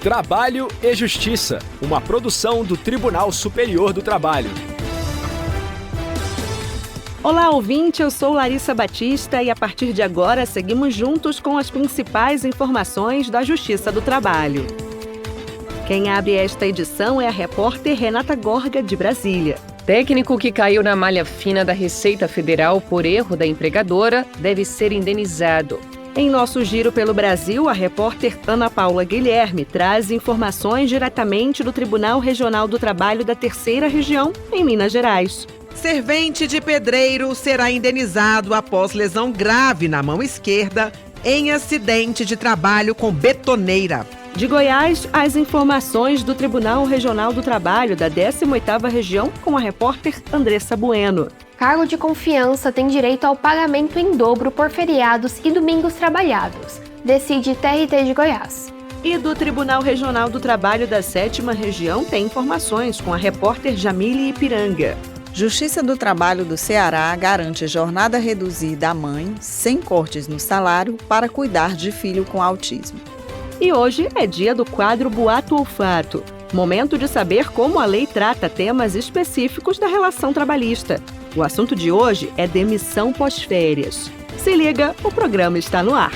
Trabalho e Justiça, uma produção do Tribunal Superior do Trabalho. Olá, ouvinte, eu sou Larissa Batista e a partir de agora seguimos juntos com as principais informações da Justiça do Trabalho. Quem abre esta edição é a repórter Renata Gorga, de Brasília. Técnico que caiu na malha fina da Receita Federal por erro da empregadora deve ser indenizado. Em nosso giro pelo Brasil, a repórter Ana Paula Guilherme traz informações diretamente do Tribunal Regional do Trabalho da Terceira Região, em Minas Gerais. Servente de pedreiro será indenizado após lesão grave na mão esquerda em acidente de trabalho com betoneira. De Goiás, as informações do Tribunal Regional do Trabalho da 18ª Região com a repórter Andressa Bueno. Cargo de confiança tem direito ao pagamento em dobro por feriados e domingos trabalhados. Decide TRT de Goiás. E do Tribunal Regional do Trabalho da 7ª Região tem informações com a repórter Jamile Ipiranga. Justiça do Trabalho do Ceará garante jornada reduzida à mãe, sem cortes no salário, para cuidar de filho com autismo. E hoje é dia do quadro Boato Olfato. Momento de saber como a lei trata temas específicos da relação trabalhista. O assunto de hoje é demissão pós-férias. Se liga, o programa está no ar.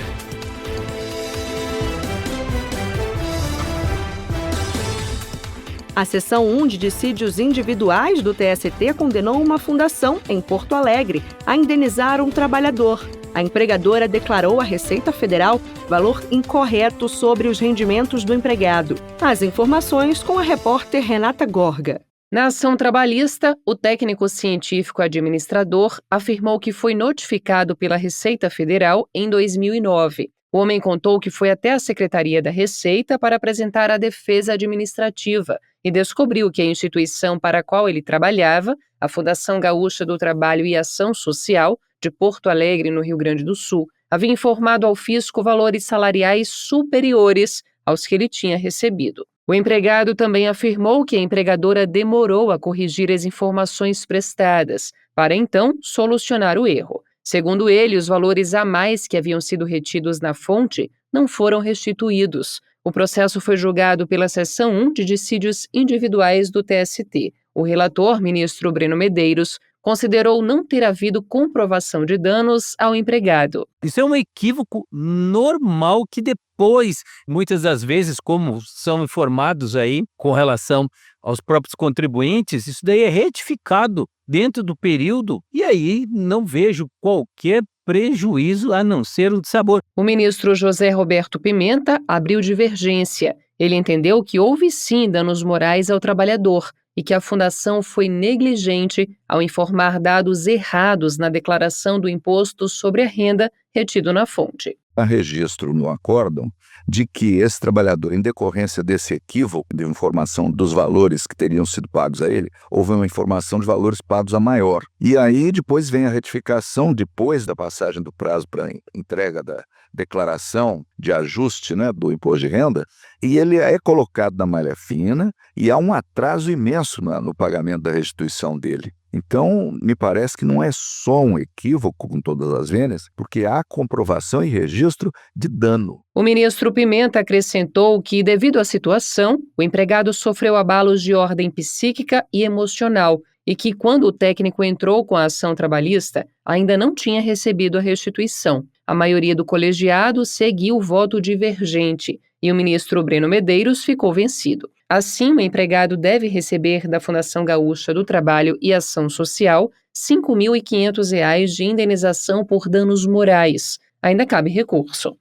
A seção 1 de dissídios individuais do TST condenou uma fundação, em Porto Alegre, a indenizar um trabalhador. A empregadora declarou à Receita Federal valor incorreto sobre os rendimentos do empregado. As informações com a repórter Renata Gorga. Na ação trabalhista, o técnico científico administrador afirmou que foi notificado pela Receita Federal em 2009. O homem contou que foi até a Secretaria da Receita para apresentar a defesa administrativa e descobriu que a instituição para a qual ele trabalhava, a Fundação Gaúcha do Trabalho e Ação Social, de Porto Alegre, no Rio Grande do Sul, havia informado ao fisco valores salariais superiores aos que ele tinha recebido. O empregado também afirmou que a empregadora demorou a corrigir as informações prestadas, para então solucionar o erro. Segundo ele, os valores a mais que haviam sido retidos na fonte não foram restituídos. O processo foi julgado pela seção 1 de dissídios individuais do TST. O relator, ministro Breno Medeiros, considerou não ter havido comprovação de danos ao empregado. Isso é um equívoco normal que depois, muitas das vezes, como são informados aí com relação aos próprios contribuintes, isso daí é retificado dentro do período e aí não vejo qualquer prejuízo a não ser o de sabor. O ministro José Roberto Pimenta abriu divergência. Ele entendeu que houve sim danos morais ao trabalhador e que a fundação foi negligente ao informar dados errados na declaração do imposto sobre a renda retido na fonte. Há registro no acórdão de que esse trabalhador, em decorrência desse equívoco de informação dos valores que teriam sido pagos a ele, houve uma informação de valores pagos a maior. E aí depois vem a retificação, depois da passagem do prazo para entrega da declaração de ajuste, do imposto de renda, e ele é colocado na malha fina e há um atraso imenso no pagamento da restituição dele. Então, me parece que não é só um equívoco com todas as vênias, porque há comprovação e registro de dano. O ministro Pimenta acrescentou que, devido à situação, o empregado sofreu abalos de ordem psíquica e emocional e que, quando o técnico entrou com a ação trabalhista, ainda não tinha recebido a restituição. A maioria do colegiado seguiu o voto divergente e o ministro Breno Medeiros ficou vencido. Assim, o empregado deve receber da Fundação Gaúcha do Trabalho e Ação Social R$ 5.500 de indenização por danos morais. Ainda cabe recurso.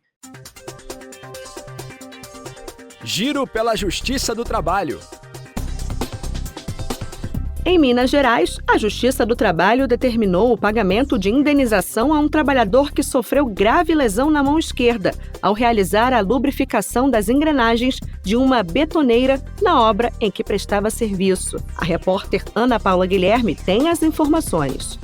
Giro pela Justiça do Trabalho. Em Minas Gerais, a Justiça do Trabalho determinou o pagamento de indenização a um trabalhador que sofreu grave lesão na mão esquerda ao realizar a lubrificação das engrenagens de uma betoneira na obra em que prestava serviço. A repórter Ana Paula Guilherme tem as informações.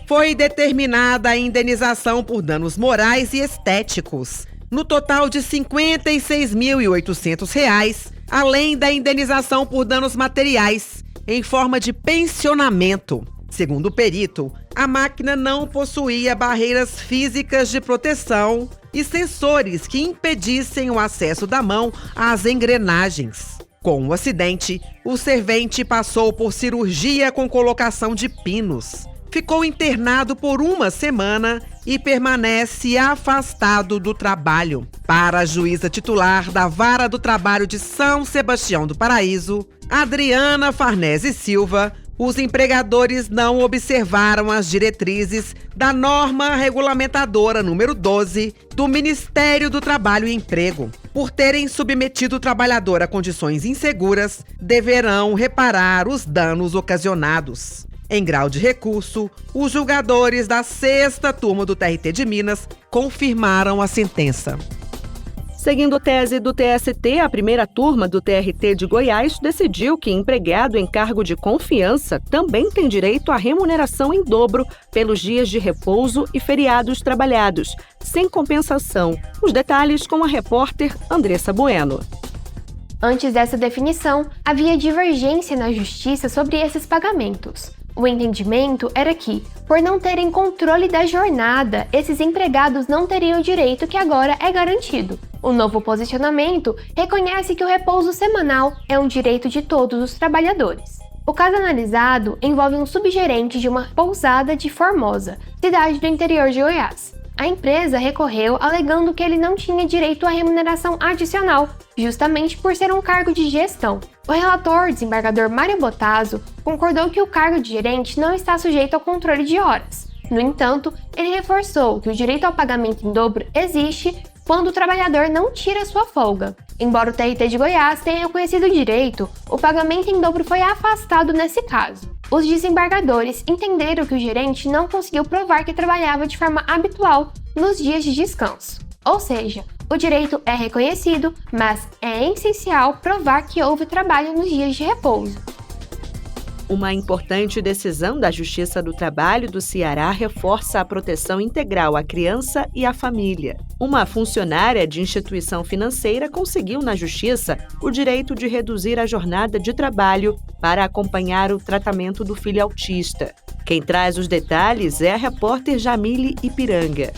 Foi determinada a indenização por danos morais e estéticos, no total de R$ 56.800, além da indenização por danos materiais, em forma de pensionamento. Segundo o perito, a máquina não possuía barreiras físicas de proteção e sensores que impedissem o acesso da mão às engrenagens. Com o acidente, o servente passou por cirurgia com colocação de pinos. Ficou internado por 1 semana e permanece afastado do trabalho. Para a juíza titular da Vara do Trabalho de São Sebastião do Paraíso, Adriana Farnese Silva, os empregadores não observaram as diretrizes da norma regulamentadora número 12 do Ministério do Trabalho e Emprego. Por terem submetido o trabalhador a condições inseguras, deverão reparar os danos ocasionados. Em grau de recurso, os julgadores da 6ª turma do TRT de Minas confirmaram a sentença. Seguindo tese do TST, a primeira turma do TRT de Goiás decidiu que empregado em cargo de confiança também tem direito à remuneração em dobro pelos dias de repouso e feriados trabalhados, sem compensação. Os detalhes com a repórter Andressa Bueno. Antes dessa definição, havia divergência na Justiça sobre esses pagamentos. O entendimento era que, por não terem controle da jornada, esses empregados não teriam o direito que agora é garantido. O novo posicionamento reconhece que o repouso semanal é um direito de todos os trabalhadores. O caso analisado envolve um subgerente de uma pousada de Formosa, cidade do interior de Goiás. A empresa recorreu alegando que ele não tinha direito à remuneração adicional, justamente por ser um cargo de gestão. O relator, desembargador Mário Bottazo, concordou que o cargo de gerente não está sujeito ao controle de horas. No entanto, ele reforçou que o direito ao pagamento em dobro existe quando o trabalhador não tira sua folga. Embora o TRT de Goiás tenha reconhecido o direito, o pagamento em dobro foi afastado nesse caso. Os desembargadores entenderam que o gerente não conseguiu provar que trabalhava de forma habitual nos dias de descanso. Ou seja, o direito é reconhecido, mas é essencial provar que houve trabalho nos dias de repouso. Uma importante decisão da Justiça do Trabalho do Ceará reforça a proteção integral à criança e à família. Uma funcionária de instituição financeira conseguiu na Justiça o direito de reduzir a jornada de trabalho para acompanhar o tratamento do filho autista. Quem traz os detalhes é a repórter Jamile Ipiranga.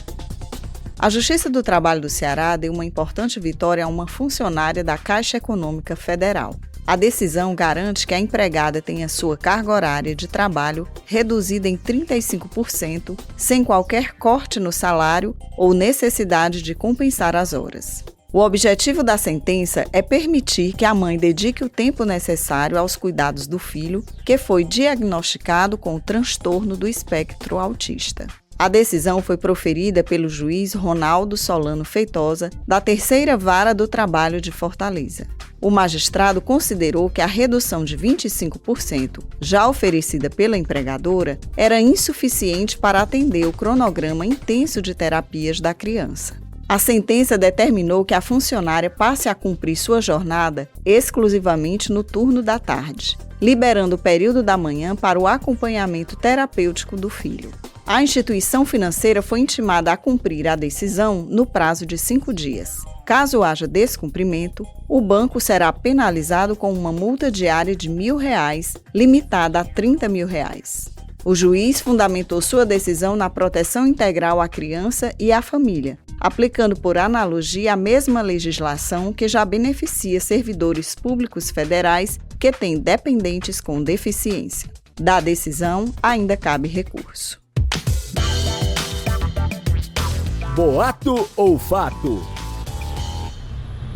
A Justiça do Trabalho do Ceará deu uma importante vitória a uma funcionária da Caixa Econômica Federal. A decisão garante que a empregada tenha sua carga horária de trabalho reduzida em 35%, sem qualquer corte no salário ou necessidade de compensar as horas. O objetivo da sentença é permitir que a mãe dedique o tempo necessário aos cuidados do filho, que foi diagnosticado com o transtorno do espectro autista. A decisão foi proferida pelo juiz Ronaldo Solano Feitosa, da 3ª Vara do Trabalho de Fortaleza. O magistrado considerou que a redução de 25%, já oferecida pela empregadora, era insuficiente para atender o cronograma intenso de terapias da criança. A sentença determinou que a funcionária passe a cumprir sua jornada exclusivamente no turno da tarde, liberando o período da manhã para o acompanhamento terapêutico do filho. A instituição financeira foi intimada a cumprir a decisão no prazo de 5 dias. Caso haja descumprimento, o banco será penalizado com uma multa diária de R$1.000, limitada a R$30.000. O juiz fundamentou sua decisão na proteção integral à criança e à família, aplicando por analogia a mesma legislação que já beneficia servidores públicos federais que têm dependentes com deficiência. Da decisão, ainda cabe recurso. Boato ou fato?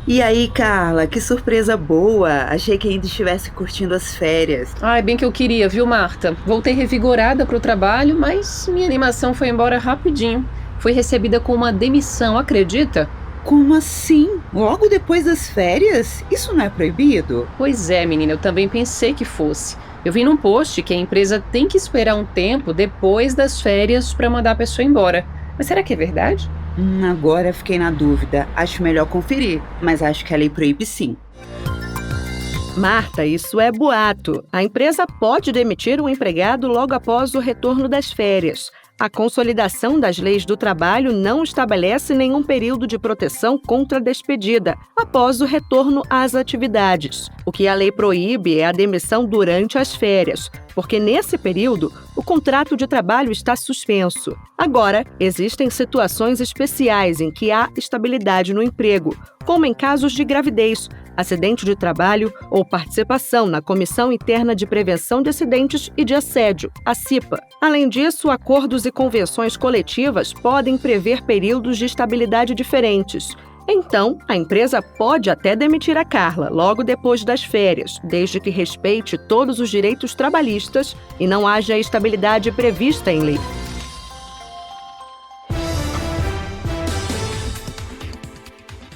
E aí, Carla, que surpresa boa! Achei que ainda estivesse curtindo as férias. Ai, bem que eu queria, viu, Marta? Voltei revigorada pro trabalho, mas minha animação foi embora rapidinho. Fui recebida com uma demissão, acredita? Como assim? Logo depois das férias? Isso não é proibido? Pois é, menina, eu também pensei que fosse. Eu vi num post que a empresa tem que esperar um tempo depois das férias para mandar a pessoa embora. Mas será que é verdade? Agora fiquei na dúvida. Acho melhor conferir, mas acho que a lei proíbe sim. Marta, isso é boato. A empresa pode demitir um empregado logo após o retorno das férias. A consolidação das leis do trabalho não estabelece nenhum período de proteção contra a despedida após o retorno às atividades. O que a lei proíbe é a demissão durante as férias, porque nesse período o contrato de trabalho está suspenso. Agora, existem situações especiais em que há estabilidade no emprego, como em casos de gravidez, acidente de trabalho ou participação na Comissão Interna de Prevenção de Acidentes e de Assédio, a CIPA. Além disso, acordos e convenções coletivas podem prever períodos de estabilidade diferentes. Então, a empresa pode até demitir a Carla logo depois das férias, desde que respeite todos os direitos trabalhistas e não haja estabilidade prevista em lei.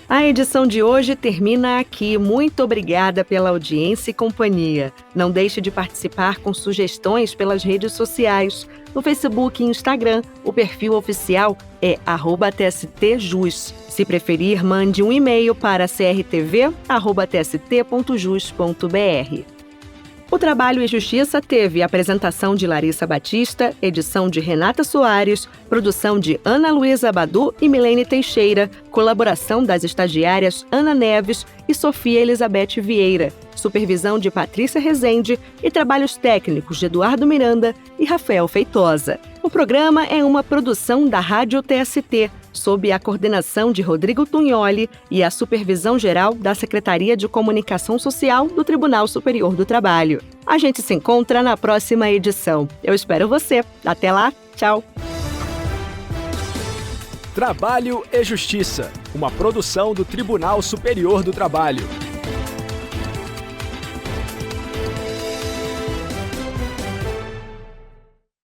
A edição de hoje termina aqui. Muito obrigada pela audiência e companhia. Não deixe de participar com sugestões pelas redes sociais. No Facebook e Instagram, o perfil oficial é @tstjus. Se preferir, mande um e-mail para crtv@tst.jus.br. O Trabalho e Justiça teve apresentação de Larissa Batista, edição de Renata Soares, produção de Ana Luísa Badu e Milene Teixeira, colaboração das estagiárias Ana Neves e Sofia Elizabeth Vieira, supervisão de Patrícia Rezende e trabalhos técnicos de Eduardo Miranda e Rafael Feitosa. O programa é uma produção da Rádio TST, sob a coordenação de Rodrigo Tunholi e a supervisão geral da Secretaria de Comunicação Social do Tribunal Superior do Trabalho. A gente se encontra na próxima edição. Eu espero você. Até lá, tchau! Trabalho e Justiça, uma produção do Tribunal Superior do Trabalho.